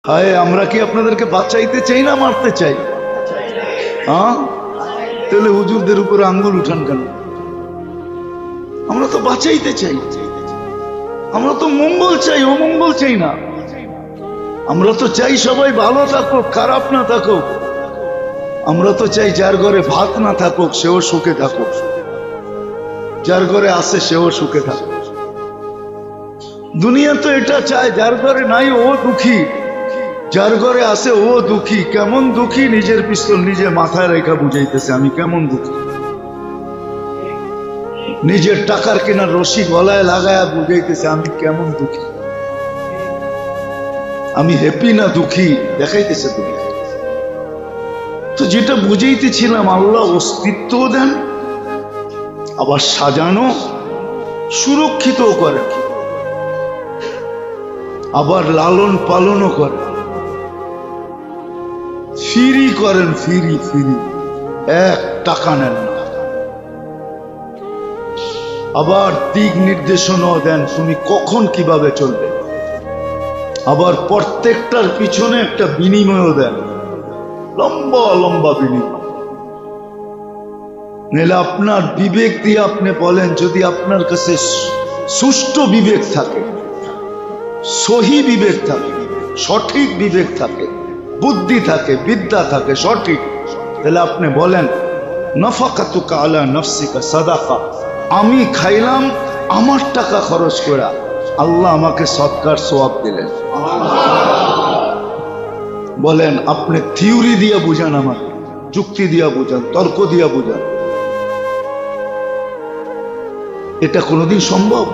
হায়, আমরা কি আপনাদেরকে বাঁচাইতে চাই না মারতে চাই? হ্যাঁ, তাহলে হুজুরদের উপরে আঙ্গুল উঠান কেন? আমরা তো বাঁচাইতে চাই, আমরা তো মঙ্গল চাই, অমঙ্গল চাই না। আমরা তো চাই সবাই ভালো থাকুক, খারাপ না থাকুক। আমরা তো চাই যার ঘরে ভাত না থাকুক সেও সুখে থাকুক, যার ঘরে আছে সেও সুখে থাকুক। দুনিয়া তো এটা চায়, যার ঘরে নাই ও দুঃখী, যার ঘরে আছে ও দুঃখী। কেমন দুঃখী? নিজের পিস্তল নিজে মাথায় রেখা বুঝাইতেছে আমি কেমন দুঃখী। নিজের টাকার কেনার রশি গলায় লাগায়া বুঝাইতেছে আমি কেমন দুঃখী। আমি হ্যাপি না দুঃখী দেখাইতেছে দুনিয়া। তো যেটা বুঝাইতেছিলাম, আল্লাহ অস্তিত্ব দেন, আবার সাজানো সুরক্ষিত করেন, আবার লালন পালনও করেন, ফ্রি করেন, ফ্রি ফ্রি, এক টাকা নেন না। আবার দিক নির্দেশনাও দেন, তুমি কখন কিভাবে চলবে। আবার প্রত্যেকটার পিছনে একটা বিনিময়ও দেন, লম্বা লম্বা বিনিময়। নাহলে আপনার বিবেক দিয়ে আপনি বলেন, যদি আপনার কাছে সুষ্ঠু বিবেক থাকে, সহি বিবেক থাকে, সঠিক বিবেক থাকে, বুদ্ধি থাকে, বিদ্যা থাকে সঠিক, তাহলে আপনি বলেন নাফাকাতুকা আলা নাফসিকা সাদাকা, আমি খাইলাম আমার টাকা খরচ করে, আল্লাহ আমাকে সদকার সওয়াব দিলেন। বলেন, আপনি থিওরি দিয়ে বুঝান, আমার যুক্তি দিয়া বুঝান, তর্ক দিয়া বুঝান, এটা কোনোদিন সম্ভব?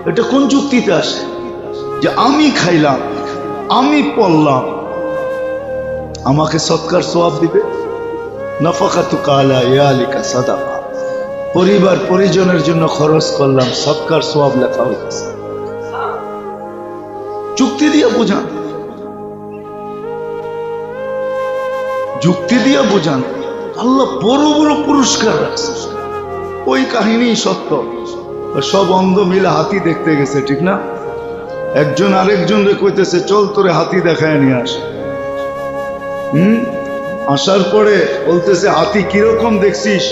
এটা কোন যুক্তিতে আসে যে আমি খাইলাম, আমি পড়লাম, আমাকে সদকার সওয়াব দিবে? নাফাকাতুকা আলা ইয়ালিকা সাদাকা, পরিবার পরিজনের জন্য খরচ করলাম, সদকার সওয়াব লেখা হয়েছে। যুক্তি দিয়ে বুঝান, যুক্তি দিয়ে বুঝান। আল্লাহ বড় বড় পুরস্কার রাখছে, ওই কাহিনী সত্য। সব অন্ধ মিলে হাতি দেখতে গেছে, ঠিক না? একজন আরেকজন রে কইতেছে চল তোরে হাতি দেখায় নিয়ে আস। আসার পরে বলতেছে হাতি কিরকম দেখছিস?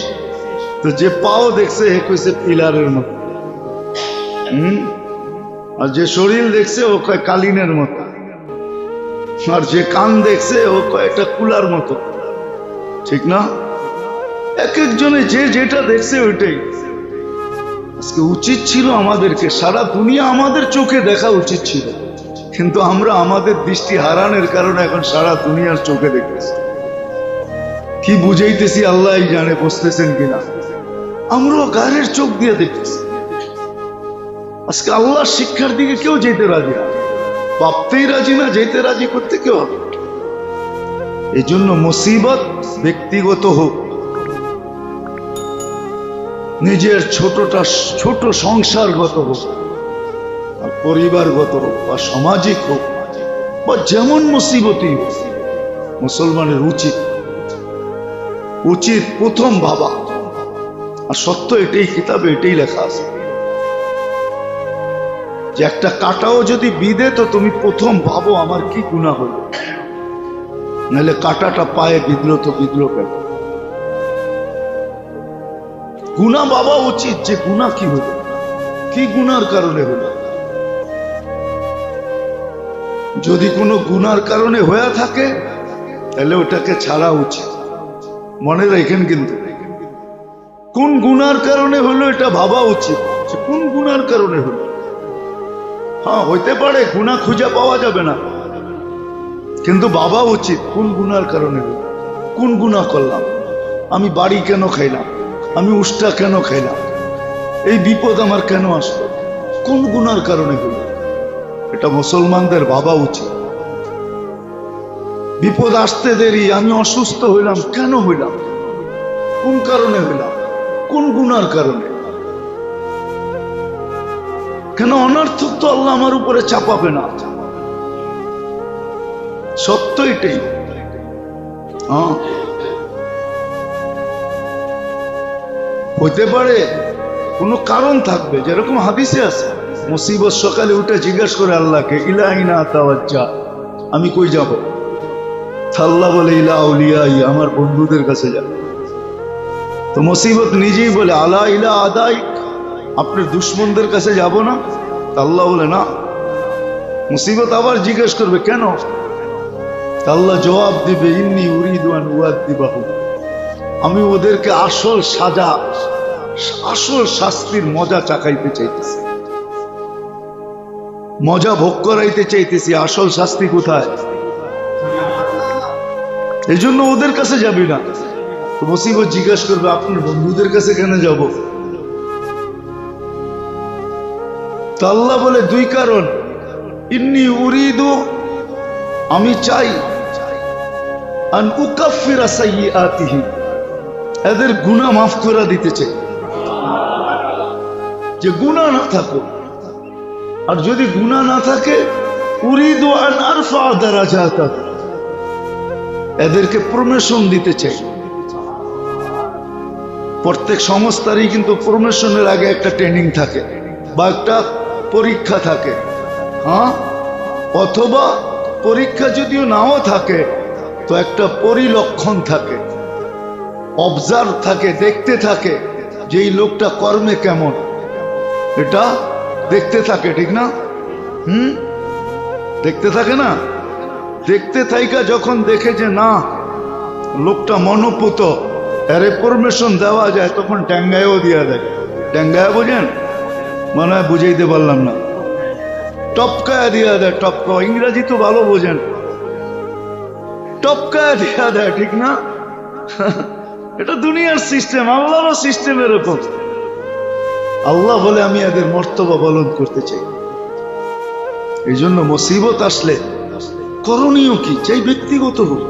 তো যে পাও দেখছে হে কইছে পিলারের মতো, আর যে শরীর দেখছে ও কয় কালিনের মতো, আর যে কান দেখছে ও কয় একটা কুলার মতো, ঠিক না? এক একজনে যে যেটা দেখছে ওইটাই। আজকে উচিত ছিল আমাদেরকে সারা দুনিয়া আমাদের চোখে দেখা উচিত ছিল, কিন্তু আমরা আমাদের দৃষ্টি হারানোর কারণে এখন সারা দুনিয়ার চোখে দেখতেছি। কি বুঝাইতেছি আল্লাহ জানে, বুঝতেছেন কিনা? আমরাও গায়ের চোখ দিয়ে দেখতেছি। আজকে আল্লাহর শিক্ষার দিকে কেউ যেতে রাজি না, ভাবতেই রাজি না, যেতে রাজি করতে কেউ হবে। এই জন্য মুসিবত ব্যক্তিগত হোক, নিজের ছোট সংসারগত হোক, আর পরিবারগত হোক, বা সামাজিক হোক, বা যেমন মুসিবতই হোক, মুসলমানের উচিত প্রথম ভাবা। আর সত্য এটাই, কিতাবে এটাই লেখা আছে যে একটা কাঁটাও যদি বিঁধে তো তুমি প্রথম ভাবো আমার কি গুনাহ হলো, নাহলে কাঁটাটা পায়ে বিঁধলো তো বিঁধলো কেন? গুনাহ ভাবা উচিত যে গুনাহ কি হলো, কি গুনার কারণে হলো। যদি কোনো গুনার কারণে হয়ে থাকে তাহলে ওটাকে ছাড়া উচিত। মনে রাখেন কিন্তু কোন গুনার কারণে হলো এটা ভাবা উচিত, কোন গুনার কারণে হলো। হ্যাঁ, হইতে পারে গুনাহ খুঁজে পাওয়া যাবে না, কিন্তু ভাবা উচিত কোন গুনার কারণে হলো। কোন গুনাহ করলাম? আমি বাড়ি কেন খাইলাম? আমি উষ্টা কেন খাইলাম? এই বিপদ আমার কেন আসলো? কোন গুনার কারণে হলো? এটা মুসলমানদের ভাবা উচিত। বিপদ আসতে দেরি, আমি অসুস্থ হইলাম, কেন হইলাম? কোন কারণে হইলাম? কোন গুনার কারণে? কেন অনর্থক তো আল্লাহ আমার উপরে চাপাবে না। সত্য এটাই। হইতে পারে কোন কারণ থাকবে, যেরকম হাদিসে আছে মুসিবত সকালে উঠে জিজ্ঞাসা করে আল্লাহকে ইলাহিনা তাওয়াজ্জা, আমি কই যাব? আল্লাহ বলে ইলা আউলিয়াই, আমার বন্ধুদের কাছে যাব। তো মুসিবত নিজেই বলে আলা ইলা আদাই, আপনার দুশ্মনদের কাছে যাব না? আল্লাহ বলে না। মুসিবত আবার জিজ্ঞেস করবে কেন? আল্লাহ জবাব দিবে ইন্নী উরিদু আন উআদ্দিবাহু, আমি ওদেরকে আসল সাজা, আসল শাস্তির মজা চাকাইতে চাইতেছি, মজা ভোগ করাইতে চাইতেছি। আসল শাস্তি কোথায়? এই জন্য ওদের কাছে যাবি না। তো মুসিবত জিজ্ঞেস করবে আপনার বন্ধুদের কাছে কেন যাব? তো আল্লাহ বলে দুই কারণ, ইন্নী উরিদু, আমি চাই, আন উকাফিরা সাইয়্যাতিহিম, এদের গুনাহ মাফ করে দিতে চাই, যে গুনাহ না থাকো। আর যদি গুনাহ না থাকে, উরিদু আন আরফা দারাজাতাহুম, এদেরকে প্রমোশন দিতে চাই। প্রত্যেক সংস্থারই কিন্তু প্রমোশনের আগে একটা ট্রেনিং থাকে বা একটা পরীক্ষা থাকে, হ্যাঁ, অথবা পরীক্ষা যদিও নাও থাকে তো একটা পরিলক্ষণ থাকে, অবজার্ভ থাকে, দেখতে থাকে যে এই লোকটা কর্মে কেমন, এটা দেখতে থাকে, ঠিক না? দেখতে থাকে না? দেখতে থাইকা যখন দেখে যে না লোকটা মনোপুত, এরে পারমিশন দেওয়া যায়, তখন ট্যাঙ্গায়ও দিয়া দেয়। ট্যাঙ্গায় বোঝেন? মনে হয় বুঝাইতে পারলাম না। টপকায়া দিয়া দেয়, টপকা, ইংরাজি তো ভালো বোঝেন, টপকায়া দিয়া দেয়, ঠিক না? এটা দুনিয়ার সিস্টেম, আল্লাহরও সিস্টেম এরকম। আল্লাহ বলে আমি এদের মর্তবা বলন করতে চাই। এই জন্য মুসিবত আসলে করণীয় কি, চাই ব্যক্তিগত হোক।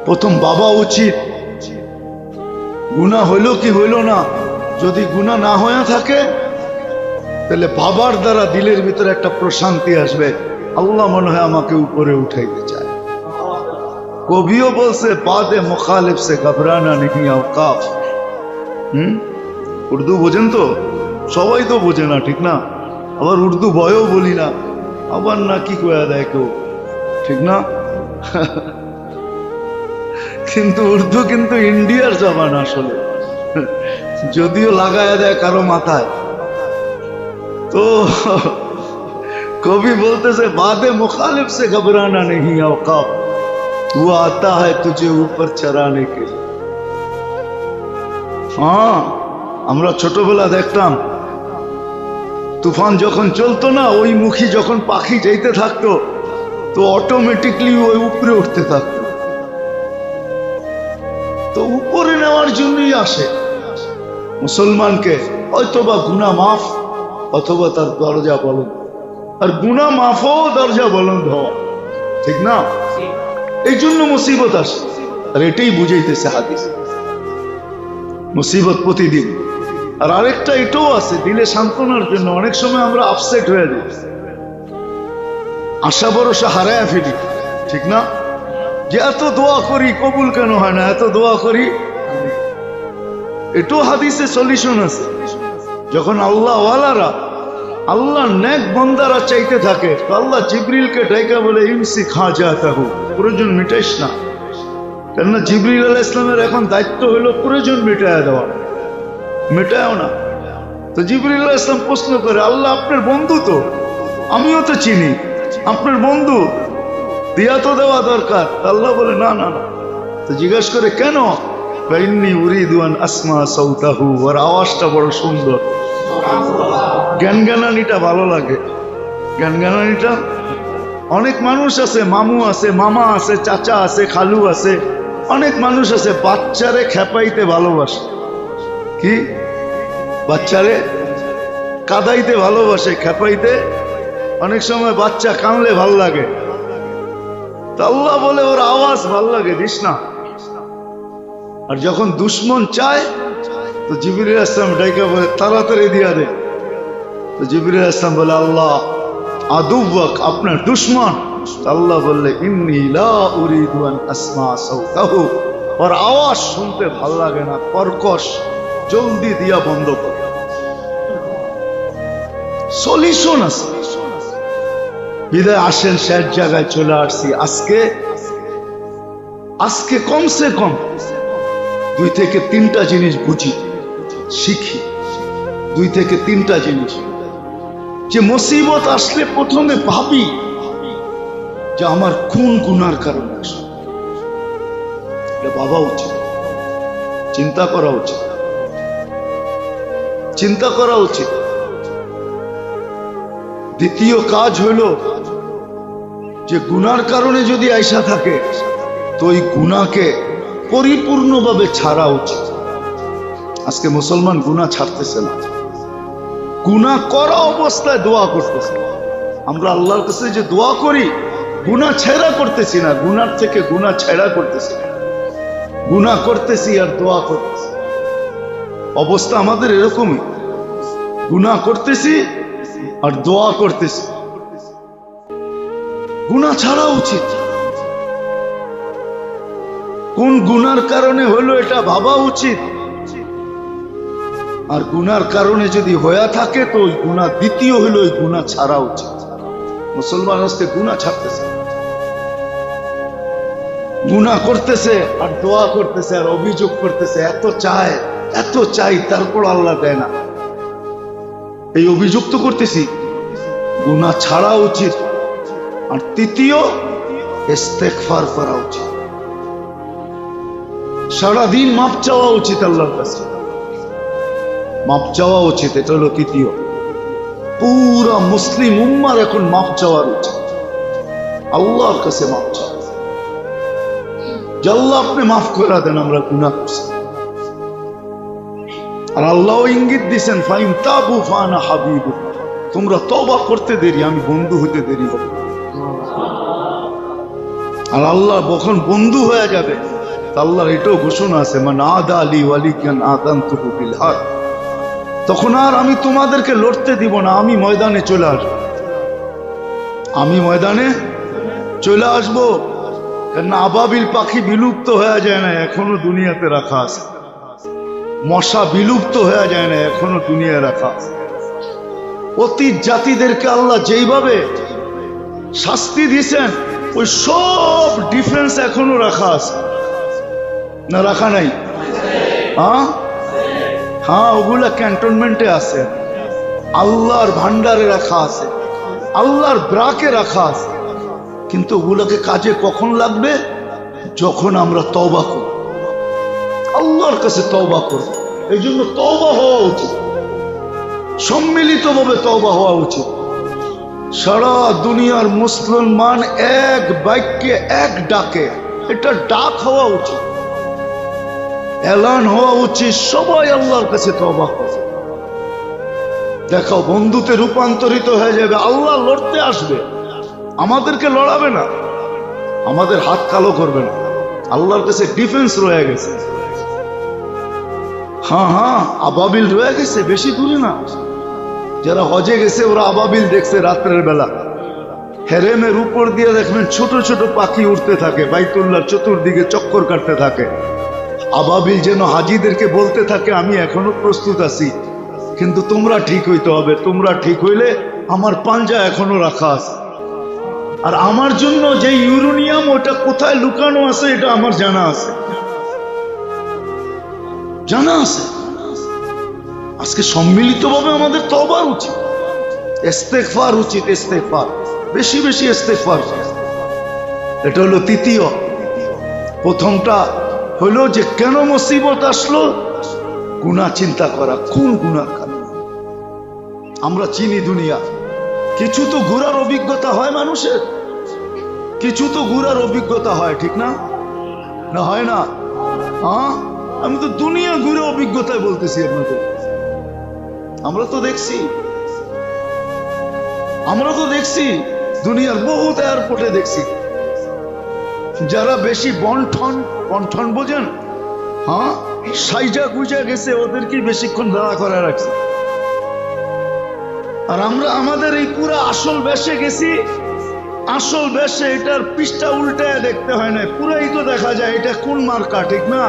প্রথম বাবা উচিত, গুনাহ হইল কি হইল না, যদি গুনাহ না হয়ে থাকে তাহলে বাবার দ্বারা দিলের ভিতরে একটা প্রশান্তি আসবে, আল্লাহ মনে হয় আমাকে উপরে উঠাইতে চায়। কবিও বলছে বাদে মুখালিফ সে ঘবরানা নেহি আওকাফ। উর্দু বোঝেন তো? সবাই তো বোঝে না, ঠিক না? আবার উর্দু বয়ও বলি না, আবার না কি কয়া দেয় কেউ, ঠিক না? কিন্তু উর্দু কিন্তু ইন্ডিয়ার জবান আসলে, যদিও লাগায়া দেয় কারো মাথায়। তো কবি বলতেছে বাদে মুখালিফ সে ঘবরানা নেহি আওকাফ, वो आता है तुझे ऊपर चराने के लिए। হ্যাঁ, আমরা ছোটবেলা দেখতাম তুফান যখন চলতো না, ওই মুখী যখন পাখি যাইতে থাকতো তো অটোমেটিকলি ওই উপরে উঠতে থাকতো। তো উপরে নেওয়ার জন্যই আসে মুসলমানকে, হয়তোবা গুনাহ মাফ অথবা তার দরজা বলন্দ, আর গুনাহ মাফও দরজা বলন্দ হওয়া, ঠিক না? এই জন্য মুসিবত আসে। আর এটাই বুঝাইতেছে হাদিস, মুসিবত প্রতিদিন। আর আরেকটা এটাও আছে দিলে সান্ত্বনার জন্য। অনেক সময় আমরা আপসেট হয়ে যাই, আশা ভরসা হারায় ফেলি, ঠিক না? যে এত দোয়া করি কবুল কেন হয় না, এত দোয়া করি। এটাও হাদিসে সলিউশন আছে। যখন আল্লাহ ওয়ালারা, আল্লাহ নেক বান্দারা চাইতে থাকে, তো আল্লাহ জিবরিলকে ডাইকা বলে ইমসি খাজাতাহু, প্রয়োজন মিটাইস না। কেননা জিবরিল আলাইহিস সালামের এখন দায়িত্ব হলো প্রয়োজন মিটায়া দেওয়া, মেটায়ও না। তো জিবরিল আলাইহিস সালাম প্রশ্ন করে, আল্লাহ আপনার বন্ধু তো, আমিও তো চিনি, আপনার বন্ধু, দিয়া তো দেওয়া দরকার। আল্লাহ বলে না না না। তো জিজ্ঞাসা করে কেন? ইন্নী উরিদু আন আসমা সাউতাহু, ওর আওয়াজটা বড় সুন্দর, জ্ঞানজ্ঞানানিটা ভালো লাগে। জ্ঞানজ্ঞানানিটা, অনেক মানুষ আছে, মামু আছে, মামা আছে, চাচা আছে, খালু আছে, অনেক মানুষ আছে বাচ্চারে খেপাইতে ভালোবাসে। কি? বাচ্চারে কাদাইতে ভালোবাসে, খেপাইতে। অনেক সময় বাচ্চা কানলে ভাল লাগে, তো আল্লাহ বলে ওর আওয়াজ ভাল লাগে, দিস না। আর যখন দুশ্মন চায় তো জিবরিল আলাইহিস সালাম ডাইকা বলে তাড়াতাড়ি দিয়া দে। তো জিবরিল আলাইহিস সালাম বলে আল্লাহ আদুওয়াক, আপনার দুশ্মন। আল্লাহ বললে ইন্নী লা উরিদু আন আসমা সাউতাহু, ওর আওয়াজ শুনতে ভাল লাগে না, কর্কশ, জলদি দিয়া বন্ধ কর। সলিউশন আছে। বিদায় আসেন, শেষ জায়গায় চলে আসছি। আজকে কমসে কম 2 থেকে 3টা জিনিস বুঝি, শিখি। 2 থেকে 3টা জিনিস, যে মুসিবত আসলে প্রথমে ভাবি যে আমার কোন গুনার কারণে আসে। এটা ভাবা উচিত, চিন্তা করা উচিত, চিন্তা করা উচিত। দ্বিতীয় কাজ হইল যে গুনার কারণে যদি আইসা থাকে তো ওই গুনাহকে পরিপূর্ণভাবে ছাড়া উচিত। আজকে মুসলমান গুনাহ ছাড়তেছে না, গুনাহ করা অবস্থায় দোয়া করতেছে। আমরা আল্লাহর কাছে যে দোয়া করি, গুনাহ ছেড়া করতেছি না, গুনার থেকে গুনাহ ছেড়া করতেছি, গুনাহ করতেছি আর দোয়া করতেছি। অবস্থা আমাদের এরকমই, গুনাহ করতেছি আর দোয়া করতেছি। গুনাহ ছাড়া উচিত। কোন গুনার কারণে হলো এটা ভাবা উচিত। আর গুনার কারণে যদি হয়ে থাকে তো ওই গুনাহ, দ্বিতীয় হলো ওই গুনাহ ছাড়া উচিত। মুসলমান আজকে গুনাহ ছাড়তেছে, গুনাহ করতেছে আর দোয়া করতেছে আর অভিযোগ করতেছে, এত চাই তারপর আল্লাহ দেয় না। এই অভিযোগ তো করতেছি, গুনাহ ছাড়া উচিত। আর তৃতীয়, ইস্তেগফার করা উচিত, সারাদিন মাপ চাওয়া উচিত আল্লাহর কাছে, মাপ চাওয়া উচিত। এটা হলো তৃতীয়। পুরা মুসলিম উম্মার এখন মাপ চাওয়ার উচিত, আল্লাহর কাছে মাপ চাওয়া। আল্লাহ আপনি মাফ করে দেন, আমরা গুনাহ করছি। আর আল্লাহ ইঙ্গিত দিয়েছেন, ফাইন তাবু ফানা হাবিবু, তোমরা তওবা করতে দেরি, আমি বন্ধু হতে দেরি হবে। আর আল্লাহ যখন বন্ধু হয়ে যাবে, আল্লাহর এটাও ঘোষণা আছে, মান আদা আলী ওয়ালিয়ান আদানতুহু বিল হক, তখন আর আমি তোমাদেরকে লড়তে দিব না, আমি ময়দানে চলে আসবো, আমি ময়দানে চলে আসবো। কেন আবাবিল পাখি বিলুপ্ত হয়ে যায় না, এখনো দুনিয়াতে রাখা আছে। মশা বিলুপ্ত হয়ে যায় না, এখনো দুনিয়ায় রাখা আছে। অতীত জাতিদেরকে আল্লাহ যেইভাবে শাস্তি দিয়েছেন, ওই সব ডিফারেন্স এখনো রাখা আছে না, রাখা নাই? হ্যাঁ, ওগুলা ক্যান্টনমেন্টে আছে, আল্লাহর ভান্ডারে রাখা আছে, আল্লাহর ব্রাকে রাখা আছে। কিন্তু ওগুলোকে কাজে কখন লাগবে? যখন আমরা তওবা করব, আল্লাহর কাছে তওবা করব। এই জন্য তওবা হওয়া উচিত, সম্মিলিতভাবে তওবা হওয়া উচিত। সারা দুনিয়ার মুসলমান এক বাক্যে, এক ডাকে, এটা ডাক হওয়া উচিত, এলান হওয়া উচিত, সবাই আল্লাহর কাছে তওবা করে। দেখো, বন্ধুতে রূপান্তরিত হয়ে যাবে, আল্লাহ লড়তে আসবে, আমাদেরকে লড়াবে না, আমাদের হাত কালো করবে না। আল্লাহর কাছে ডিফেন্স রয়ে গেছে। হ্যাঁ, আবাবিল রয়ে গেছে, বেশি দূরে না। যারা হজে গেছে ওরা আবাবিল দেখছে রাত্রের বেলা, হেরেমের উপর দিয়ে দেখবেন ছোট ছোট পাখি উঠতে থাকে, বাইতুল্লাহর চতুর্দিকে চক্কর কাটতে থাকে। আবাবিল যেন হাজিদেরকে বলতে থাকে, আমি এখনো প্রস্তুত আছি, কিন্তু তোমরা ঠিক হইতে হবে, তোমরা ঠিক হইলে আমার পাঞ্জা এখনো রাখা আছে। আর আমার জন্য যে ইউরেনিয়াম ওটা কোথায় লুকানো আছে এটা আমার জানা আছে, জানা আছে। আজকে সম্মিলিতভাবে আমাদের তওবা উচিত, ইস্তেগফার উচিত, ইস্তেগফার, বেশি বেশি ইস্তেগফার। এটা হলো তৃতীয়। প্রথমটা হলো যে কেন মুসিবত আসলো, গুনাহ চিন্তা করা, কোন গুনার কারণে। আমরা চিনি দুনিয়া, কিছু তো ঘোরার অভিজ্ঞতা হয় মানুষের, কিছু তো ঘোরার অভিজ্ঞতা হয়, ঠিক না? না হয় না? হ্যাঁ, আমি তো দুনিয়া ঘুরে অভিজ্ঞতায় বলতেছি আপনাদের। আমরা তো দেখছি দুনিয়ার বহুত এয়ারপোর্টে দেখছি, যারা বেশি বন্ঠন বোঝেন, হ্যাঁ, সাইজা গুজা গেছে, ওদেরকে বেশিক্ষণ দাঁড়া করে রাখছে। আর আমরা আমাদের এই পুরা আসল বেশে গেছি, আসল বেশে এটার পৃষ্ঠা উল্টায় দেখতে হয় না, পুরাই তো দেখা যায় এটা কোন মার্কা, ঠিক না?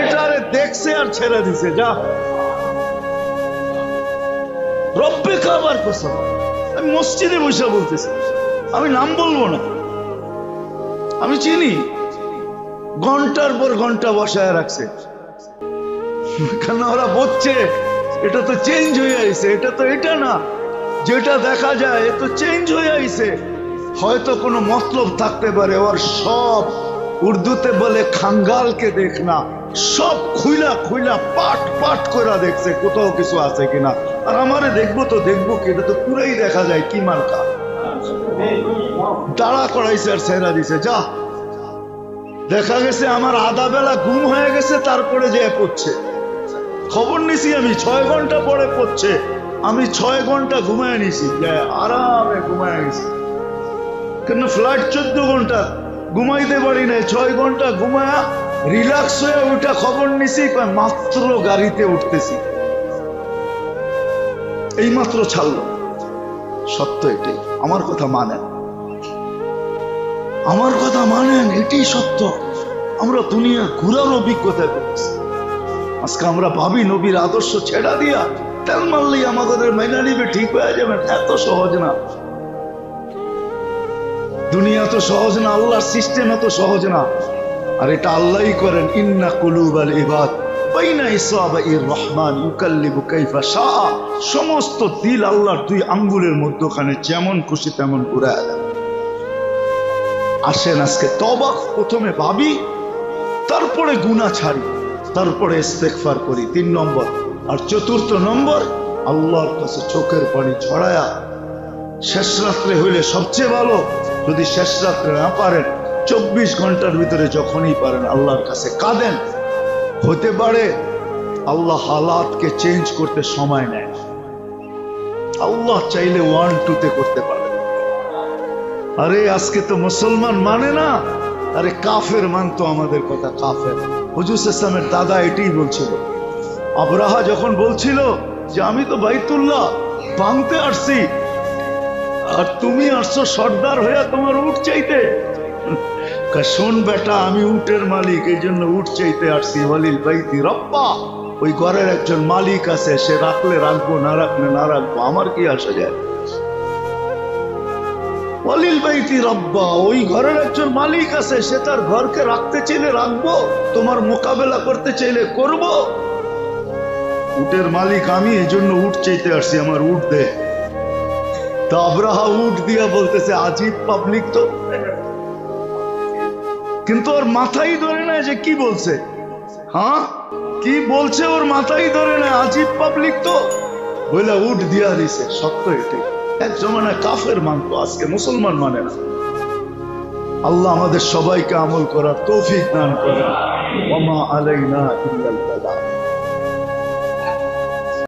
এটারে দেখছে আর ছেড়ে দিছে, যা রব্বে কাবার কসম, আমি মসজিদে বসে বলতেছি, আমি নাম বলবো না, আমি চিনি, ঘন্টার পর ঘন্টা বসায় রাখছে, কেন ওরা বলছে এটা তো চেঞ্জ হয়ে আইছে, এটা তো এটা না, যেটা দেখা যায় এ তো চেঞ্জ হয়ে আইছে। হয়তো কোনো মতলব থাকতে পারে ওর, সব উর্দুতে বলে খাঙ্গালকে দেখ না, সব খুইলা খুইলা পাট পাট করে দেখছে কোথাও কিছু আছে কিনা। আর আমারে দেখবো তো দেখবো কি, এটা তো পুরাই দেখা যায় কি মার্কা, দাঁড়া করাইছে আর ছেড়া দিছে। যা দেখা গেছে আমার আধা বেলা ঘুম হয়ে গেছে, তারপরে যে পড়ছে, খবর নিছি আমি 6 ঘন্টা পরে পড়ছে, আমি 6 ঘন্টা ঘুমায় নিছি, আরামে ঘুমায় নিছি। কেন ফ্লাইট 14 ঘন্টা, ঘুমাইতে পারি নাই, 6 ঘন্টা ঘুমায়া রিল্যাক্স হয়ে ওইটা খবর নিছি, মাত্র গাড়িতে উঠতেছি, এই মাত্র ছাড়লো। সত্য এটাই, আমার কথা মানেন, আমার কথা মানেন, এটাই সত্য। আমরা দুনিয়া ঘুরার অভিজ্ঞতা করেছি। আজকে আমরা ভাবি নবীর আদর্শ ছেড়া দিয়া তেল মারলেই আমাদের মেনে নিবে, ঠিক হয়ে যাবেন, এত সহজ না। দুনিয়া তো সহজ না, আল্লাহর সিস্টেম এত সহজ না। আর এটা আল্লাহই করেন, ইন্না কুলুবাল ইবাদ বাইনা ইসাবাইর রহমান ইউকাল্লিবু কাইফা শাআ। সমস্ত দিল আল্লাহর 2 আঙ্গুলের মধ্যখানে, যেমন খুশি তেমন ঘুরায় দেন। আসেন আজকে তওবা প্রথমে ভাবি, তারপরে গুনাহ ছাড়ি, তারপরে ইস্তেগফার করি, 3 নম্বর। আর 4র্থ নম্বর, আল্লাহর কাছে চোখের পানি ছড়ায়া, শেষ রাত্রে হইলে সবচেয়ে ভালো, যদি শেষ রাত্রে না পারেন 24 ঘন্টার ভিতরে যখনই পারেন আল্লাহর কাছে কাঁদেন। হতে পারে আল্লাহ হালাতকে চেঞ্জ করতে সময় নেয়, আল্লাহ চাইলে 1-2-তে করতে পারে। আরে আজকে তো মুসলমান মানে না, আরে কাফের মানতো আমাদের কথা, কাফের। হুজুর ইসলামের দাদা এটাই বলছিল। আবরাহা যখন বলছিল যে আমি তো বাইতুল্লাহ ভাঙতে আসছি, আর তুমি আসছো সর্দার হইয়া তোমার উট চাইতে। শোন বেটা, আমি উটের মালিক, এই জন্য উট চাইতে আসছি। ওয়ালিল বাইতি রব্বা, ওই ঘরের একজন মালিক আছে, সে রাখলে রাখবো, না রাখলে না রাখবো, আমার কি আসা যায়। ওয়ালিল বাইতি রব্বা, ওই ঘরের একজন মালিক আছে, সে তার ঘরকে রাখতে চাইলে রাখবো, তোমার মোকাবেলা করতে চাইলে করব। উটের মালিক আমি, এই জন্য উট চাইতে আসছি, আমার উট দে। তো আবরাহা উট দিয়া বলতেছে, আজীব পাবলিক তো, কিন্তু ওর মাথাই ধরে না যে কি বলছে। হ্যাঁ, কি বলছে ওর মাথাই ধরে না, আজীব পাবলিক তো, বলে উট দিয়া দিছে। সত্য এটাই, এক জমানায় কাফের মানতো, আজকে মুসলমান মানে না। আল্লাহ আমাদের সবাইকে আমল করার তৌফিক দান করেন। ওয়া মা আলাইনা ইল্লাল বালাগ।